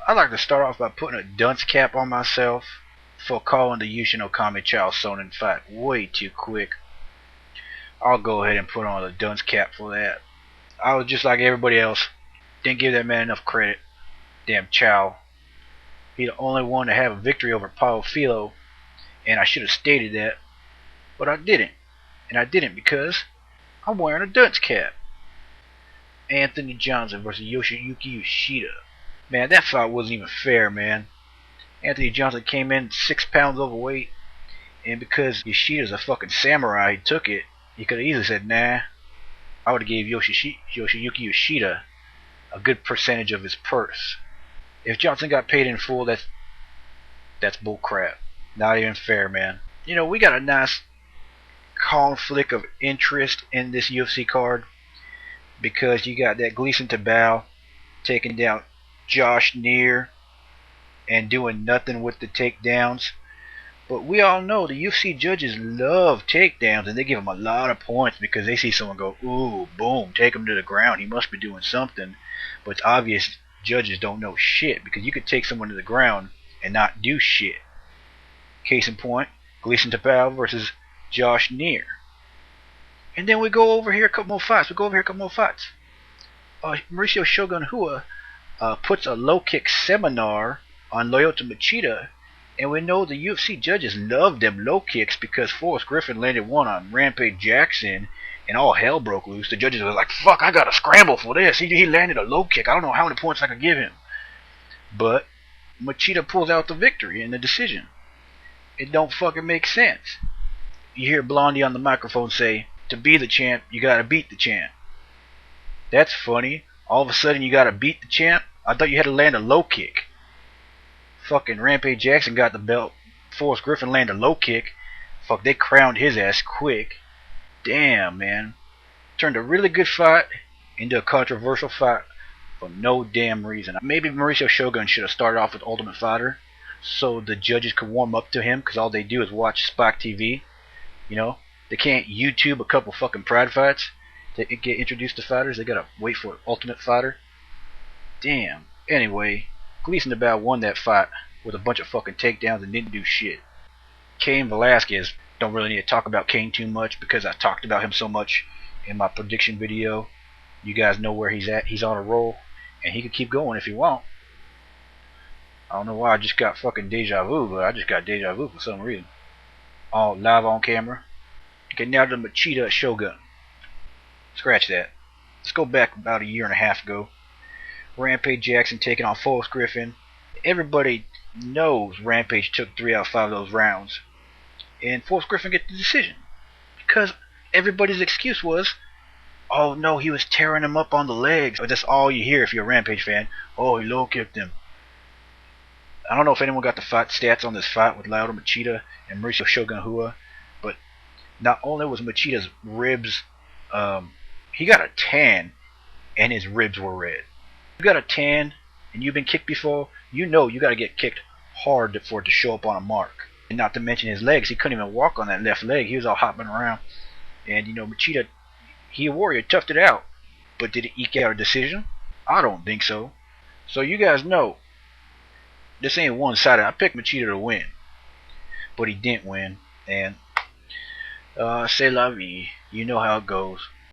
I'd like to start off by putting a dunce cap on myself for calling the Yushin Okami Chow Sonnen fight way too quick. I'll go ahead and put on a dunce cap for that. I was just like everybody else. Didn't give that man enough credit. Damn Chow. He the only one to have a victory over Paulo Filo, and I should have stated that, but I didn't. And I didn't because I'm wearing a dunce cap. Anthony Johnson versus Yoshiyuki Yoshida. Man, that fight wasn't even fair, man. Anthony Johnson came in 6 pounds overweight, and because Yoshida's a fucking samurai, he took it. He could have easily said, nah. I would have gave Yoshiyuki Yoshida a good percentage of his purse. If Johnson got paid in full, that's bullcrap. Not even fair, man. You know, we got a nice conflict of interest in this UFC card because you got that Gleason Tabao taking down Josh Neer and doing nothing with the takedowns. But we all know the UFC judges love takedowns, and they give him a lot of points because they see someone go, ooh, boom, take him to the ground. He must be doing something. But it's obvious judges don't know shit because you could take someone to the ground and not do shit. Case in point, Gleason Tabao versus Josh Neer. And then we go over here a couple more fights. Mauricio Shogun Hua puts a low kick seminar on Lyoto Machida, and we know the UFC judges love them low kicks because Forrest Griffin landed one on Rampage Jackson and all hell broke loose. The judges were like, fuck, I gotta scramble for this. He landed a low kick. I don't know how many points I could give him. But Machida pulls out the victory in the decision. It don't fucking make sense. You hear Blondie on the microphone say, to be the champ, you gotta beat the champ. That's funny. All of a sudden you gotta beat the champ? I thought you had to land a low kick. Fucking Rampage Jackson got the belt. Forrest Griffin landed a low kick. Fuck, they crowned his ass quick. Damn, man. Turned a really good fight into a controversial fight for no damn reason. Maybe Mauricio Shogun should have started off with Ultimate Fighter so the judges could warm up to him, because all they do is watch Spike TV. You know, they can't YouTube a couple fucking Pride fights to get introduced to fighters. They gotta wait for Ultimate Fighter. Damn. Anyway, Gleason Tabao won that fight with a bunch of fucking takedowns and didn't do shit. Cain Velasquez, don't really need to talk about Cain too much because I talked about him so much in my prediction video. You guys know where he's at. He's on a roll, and he could keep going if he wants. I don't know why I just got fucking deja vu, but I just got deja vu for some reason. All live on camera. Okay, now to Machida Shogun. Scratch that. Let's go back about a year and a half ago. Rampage Jackson taking on Forrest Griffin. Everybody knows Rampage took 3 out of 5 of those rounds. And Forrest Griffin gets the decision. Because everybody's excuse was, oh no, he was tearing him up on the legs. But that's all you hear if you're a Rampage fan. Oh, he low kicked him. I don't know if anyone got the fight stats on this fight with Lyoto Machida and Mauricio Shogun Hua, but not only was Machida's ribs, he got a tan and his ribs were red. You got a tan and you've been kicked before, you know you got to get kicked hard for it to show up on a mark. And not to mention his legs, he couldn't even walk on that left leg. He was all hopping around. And you know, Machida, he a warrior, toughed it out. But did it eke out a decision? I don't think so. So you guys know, this ain't one-sided. I picked Machida to win, but he didn't win, and c'est la vie. You know how it goes.